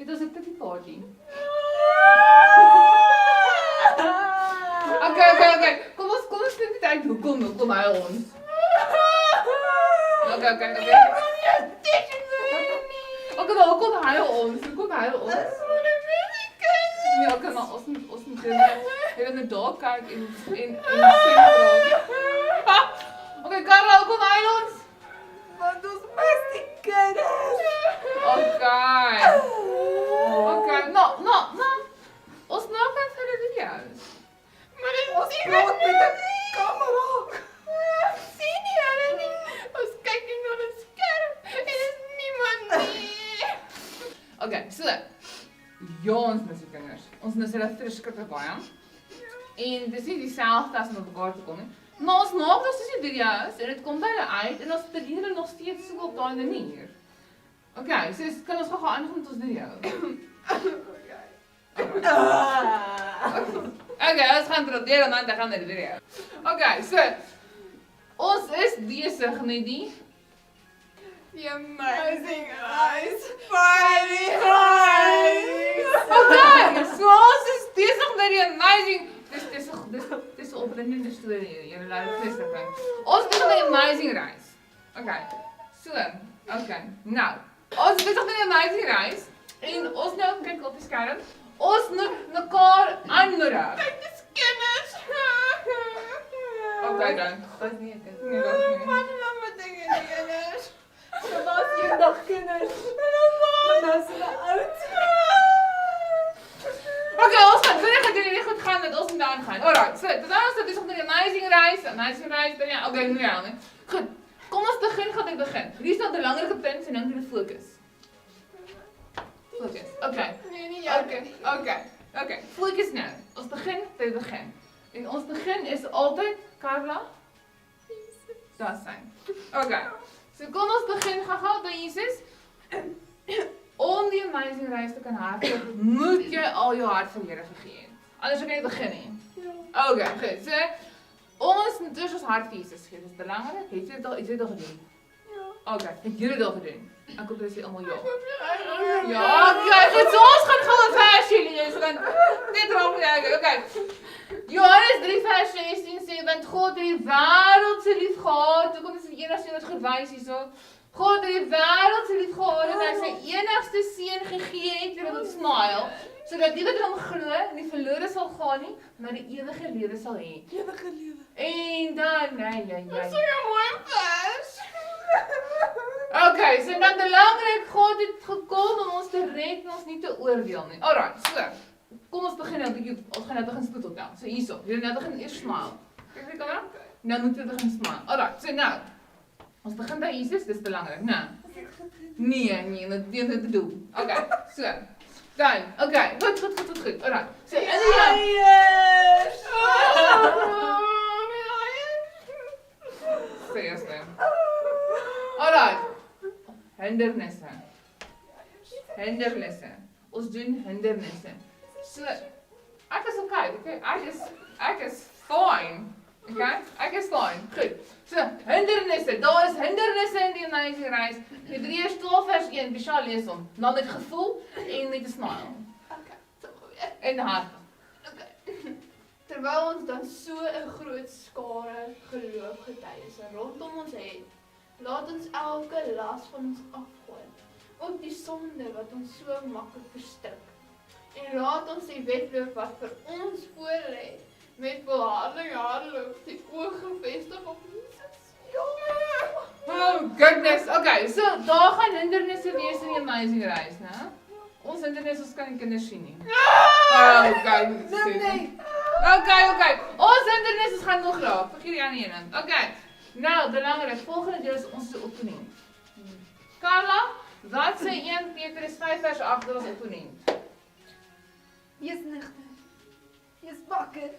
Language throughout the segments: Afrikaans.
Dit was 'n kitty party. Okay. Kom ons vind dit uit hoekom huil ons. Okay. Okay, maar hoekom huil ons? Nee, okay, maar ons moet dit in die dark kyk en sien praat. Okay, Carla, hoekom huil ons? Want ons mis die kinders. Okay, no. Ons maak net vir die video's. Maar dit was nie met 'n kamera. Sien nie hulle nie. Ons kyk nie na die skerm. En is niemand nie. Okay, so. Ja, ons mis die kinders. Ons mis hulle verskriklik baie. En dis nie dieselfde as om op mekaar te kom nie. Maar ons maak dus die video's en dit kom by hulle uit en ons verdien hulle nog steeds so op daai manier. Okay, so kan ons gou aangaan met ons video. Okay, ons gaan probeer en dan gaan we die video. Okay, so ons is besig met die Amazing Eyes. Party Eyes. Okay, so ons is besig met die amazing dis 'n opwindende storie. Julle laat dit vreeslik. Ons is besig met die amazing reis. Okay. So, okay. Nou, ons is besig met die amazing reis en ons nou kyk op die skerm. Ons moet mekaar aanmoedig. Kyk, dis kinders. Okay dan. Was nie 'n kind. Nee, dat is nie. Wat nou met die kinders? So was jy nog kinders. Maar nou is hulle oud. Okay, ons gaan vinnig dat dit goed gaan met ons moet aangaan. Alright, so, dan is dit besig met die amazing reis. Dan ja, okay, nou ja. Goed. Kom ons begin. Hier is 'n belangrike punt en dan moet jy fokus. Fokus. Okay. Nee, nie jou. Okay. Fokus nou. Ons begin. En ons begin is altyd Carla. Daar sien. Okay. So kom ons begin gou by Jesus. Om die amazing reis te kan hardloop, moet jy al jou hart vir Here gegee het. Anders kan jy nie begin nie. Ja. Okay, goed. So ons moet dus ons hart vir Jesus gee. Dit is belangrik. Het jy dit al gedoen? Ja. Okay, het jy dit al gedoen? Ek hoop dis almal ja. Ja. Ja, okay, goed. So ons gaan gou 'n versie lees. Want dit raak nie. Okay. Johannes 3 vers 16 sê want God het die wêreld so lief gehad. Hoekom is die enigste wat gewys hierso? God het die wêreld so lief gehad dat hy sy enigste seun gegee het vir ons smile, sodat die wat in hom glo nie verlore sal gaan nie, maar die ewige lewe sal hê. Ewige lewe. En dan Dis so 'n mooi vers. Okay, so dan belangrik, God het gekom om ons te red en ons nie te oordeel nie. Alright, so. Kom ons begin nou 'n bietjie, ons gaan nou begin spoed optel. So hierso, jy nou begin eers smile. Kyk die kamera. Nou moet jy begin smile. Alright, so nou. Ons begin by Jesus, dis belangrik, né? Nee, dat dien dit te doen. Okay, so. Dan, okay, goed. Alright. So, en ja. Eiers. Seriously. Alright. Hindernisse. Ons doen hindernisse. So, ek is okay. Ek is fine. Okay? Ek is fine. Goed. So, hindernisse. Daar is hindernisse in die amazing reis. Hebreërs 12 vers 1, Bisha lees hom. Dan met gevoel en met 'n smile. Okay, so gebeur. En hart. Terwyl ons dan so 'n groot skare geloofgetuies rondom ons het, laat ons elke las van ons afgooi, ook die sonde wat ons so maklik verstrik. En laat ons die wedloop wat vir ons voorlê, met volharding hardloop, die oog gefestig op Jesus. Oh goodness. Okay, so daar gaan hindernisse wees in die amazing reis, né? Ons hindernisse ons kan nie kinders sien nie. Okay. Nee. Okay. Ons hindernisse gaan nog raak. Vergeet die ander een. Okay. Nou, belangrik, volgende deel is ons opponent. Carla, wat sê 1 Petrus 5 vers 8 oor ons opponent? Wees nigter. Wees wakker.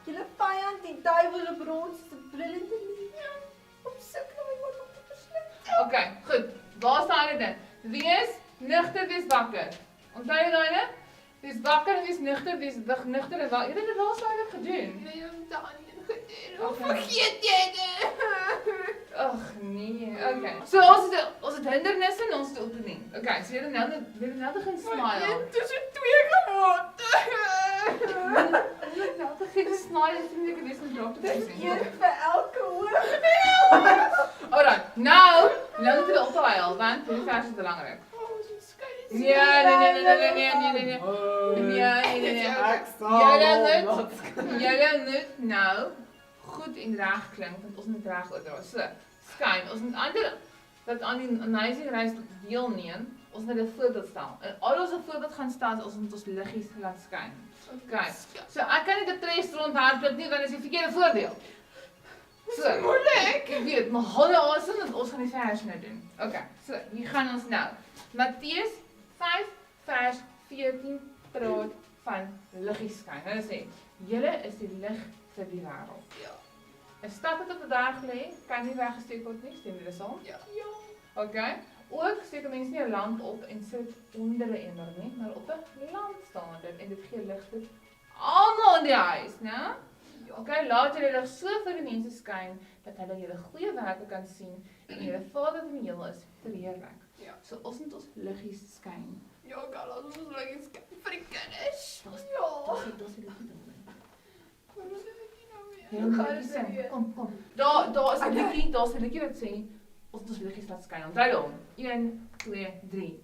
Julle vyand, die duiwel op ons se briljante liefde. Om soek na iemand om te verslik. Okay, goed. Waar staan dit dan? Wees nigter, wees wakker. Onthou jy daai net? Wees wakker, wees nigter, wees nigter en wakker. Jy het dit laas tyd gedoen. Nee, om te aan gedoen. Of Okay. vergeet jy dit? Ag nee, okay. So ons het hindernisse en ons het op te neem. Okay, so jy nou begin smile. Tussen twee gehad. Jy nou begin smile, ek dink ek is net drop te sien. Een vir elke oor. Alright, nou moet jy ophuil, want hierdie vers is belangrik. Ja, nee. Jy moet nou goed en reg klink, want ons moet reg oordra. So, skyn, ons moet ander wat aan die amazing reis deelneem, ons moet 'n voorbeeld stel. En al ons 'n voorbeeld gaan stel, ons moet ons liggies laat skyn. Okay. So ek kan nie 'n tres rond hardloop nie, want dit is die verkeerde voorbeeld. So, Moeilik. ek weet, maar hou asem want ons gaan die vers nou doen. Okay, so hier gaan ons nou. Matteus 5 vers 14 praat van liggies skyn. Hulle sê, julle is die lig vir die wêreld. Ja. 'n stad wat op 'n berg lê, kan nie weggesteek word nie, stem julle saam? Ja. Okay. Ook steek mense nie 'n lamp op en sit onder 'n emmer nie, maar op 'n lampstander en dit gee lig vir almal in die huis, né? Okay, laat julle lig so vir die mense skyn dat hulle julle goeie werke kan sien en julle Vader in die hemel is verheerlik. Ja. So ons moet ons liggies skyn. Ja, gaan ons liggies kyk vir die kinders. Dit is die liggie dan. Wat is dit nou weer? Jy moet liedjie sing. Kom. Daar is 'n liedjie, daar's 'n liedjie wat sê ons liggies laat skyn. Onthou hom. 1, 2, 3.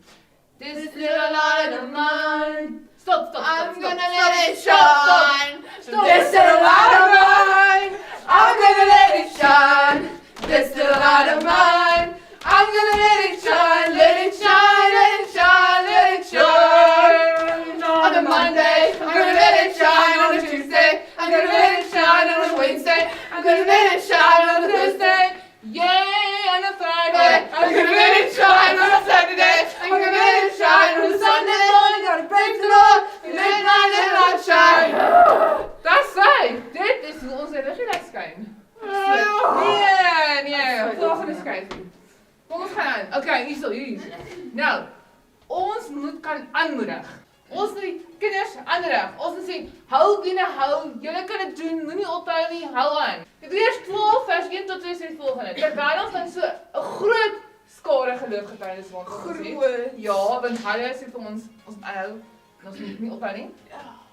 This little light of mine. Stop. I'm gonna let it shine. Stop. This little light of mine. I'm gonna let it shine. This little light of mine. I'm gonna let it shine. Let it shine. Let it shine. Let it shine. On a Monday, I'm gonna let it shine. On a Tuesday, I'm gonna let it shine. On a Wednesday, I'm gonna let it shine. On a Thursday, Yay, on a Friday. I'm gonna let it shine. On a Saturday, I'm gonna let it shine. On a Sunday morning, gotta praise the Lord. Midnight, let it shine. Dis hy. Dit is hoe ons liggie laat skyn. Nee, volgende skyn. Kom ons gaan aan. Okay, hier. Nou, ons moet kan aanmoedig. Ons moet die kinders aanmoedig. Ons moet sê, hou binne, julle kan dit doen, moenie ophou nie, hou aan. Hebreërs 12 vers 1 tot 2 sê die volgende. Terwyl ons dan so 'n groot skare geloofgetuienis rond ons het. Ja, want hulle sê vir ons aanhou en ons moet nie ophou nie.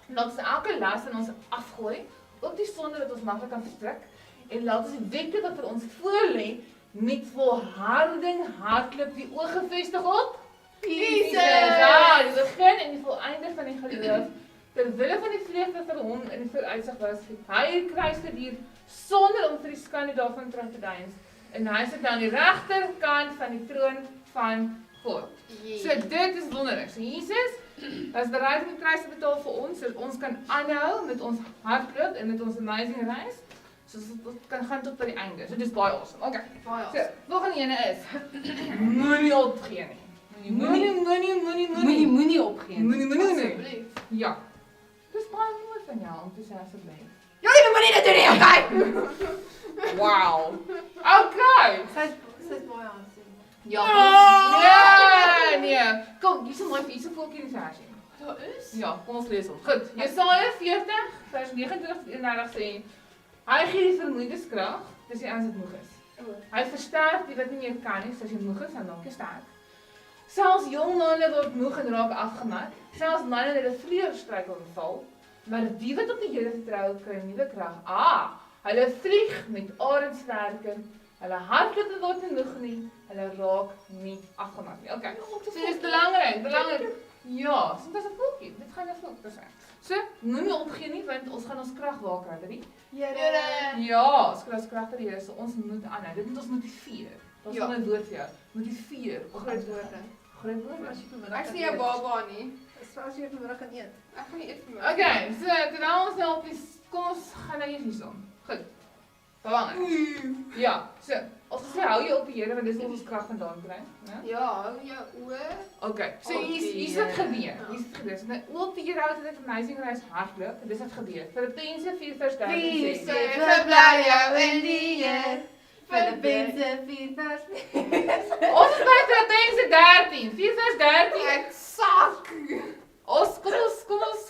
Laat ons elke las in ons afgooi, ook die sonde wat ons maklik kan verstrik, en laat ons die wette wat vir ons voorlê met volharding hardloop die oë gefestig op Jesus. Ja, die begin en die volëinde van die geloof, terwille van die vreugde vir hom in die vooruitsig was, hy het kruis geduur sonder om vir die skande daarvan terug te deins. En hy sit aan die regterkant van die troon van God. So dit is wonderlik. So Jesus is bereid om die prys te betaal vir ons, sodat ons kan aanhou met ons hardloop en met ons amazing reis. So dit kan gaan tot by die einde. So dis baie awesome. Okay. So, volgende ene is moenie opgee nie. Moenie opgee nie. Moenie. Ja. Dis baie mooi van jou om te sê asseblief. Jullie moenie dit doen nie, okay? Wow. Okay. Sy's baie aansien. Ja. Nee. Kom, hier's 'n mooi vir hier's 'n voeltjie in die versie. Daar is. Ja, kom ons lees hom. Goed. Jesaja 40 vers 29 sê hy gee die vermoeides krag, dis die ouens wat moeg is. Hy versterk die wat nie meer kan nie, soos jy moeg is, dan maak jy sterk. Selfs jong manne word moeg en raak afgemat. Selfs manne het 'n vleuelstruikel en val, maar die wat op die Here vertrou, kry nuwe krag. Hulle vlieg met arendswerke, hulle hardloop en word nie moeg nie, hulle raak nie afgemat nie. Okay. So dis belangrik. Ja, so dit is 'n voeltjie. Dit gaan 'n voeltjie wees. So, moenie opgee nie want ons gaan ons krag waar kry, weet jy? Here. Ja, ons kry ons krag uit die Here, so ons moet aanhou. Dit moet ons motiveer. Dit is Ja. 'n woord vir jou. Motiveer. Groot woorde. Groot woorde. Ek sien jou baba nie. Dis as jy vanmiddag gaan eet. Ek gaan nie eet vir my. Okay, so terwyl ons nou op die kom ons gaan nou hierson. Goed. Belangrik. Ja, so ons sê hou jy op die Here want dis waar ons krag vandaan kry, né? Ja, hou jou oë. Okay, so Op die hier's wat Here. gebeur. Hier's wat gebeur. So nou op die Here hou dit 'n amazing reis hardloop. Dis wat gebeur. Filippense 4:13 sê. Verbly jou in die Here. Filippense 4 vers 9. Ons is by Filippense 13, 4:13. Ek sak.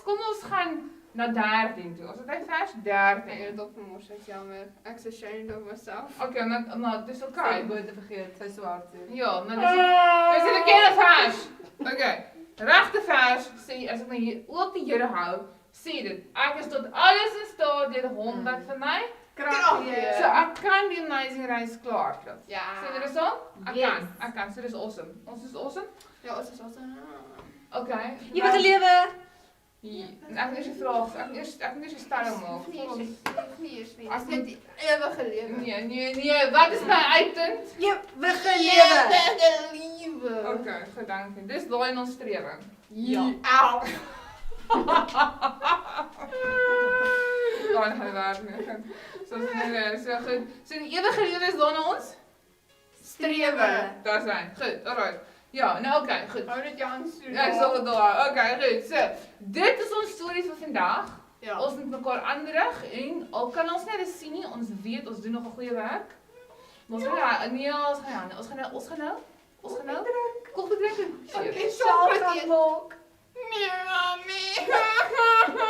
Kom ons gaan na 13 toe. Ons het uit vers 13. Nee, dat vermors is jammer. Ek is ashamed of myself. Oké, nou, dis Sy oké. woorde vergeet, sy swaar toe. Ja, nou dis een keer vers. Oké, regte vers sê, as ek nou hier ook die Here hou, sê dit, ek is tot alles in staat deur die hond wat vir my Krag gee. So ek kan die Amazing Race klaarkry. Ja. Sê dit is so? Yes. Ek kan, so dis awesome. Ons is awesome. Ja, ons is awesome. Okay. Ewige lewe. Ek het 'n vraag. Ek moet eers 'n stelling maak. Nee. As net die ewige lewe. Nee. Wat is my uitpunt? Ewige lewe. Ewige lewe. Okay, goed, dankie. Dis daai in ons strewing. Ja. Au. Dan gaan werk nie. So goed. So die ewige lewe is daar na ons Strewe. Daar zijn. Goed, alright. Ja, nou oké, goed. Hou dit jou aan so. Ja, ek sal dit daar. Oké, goed. So, dit is ons stories vir vandag. Ja. Ons moet mekaar aanrig en al kan ons net sien nie, ons weet ons doen nog 'n goeie werk. Maar ons gaan nee, ons gaan nou koffie drink. Okay, Sal gaan maak. Nee, mami.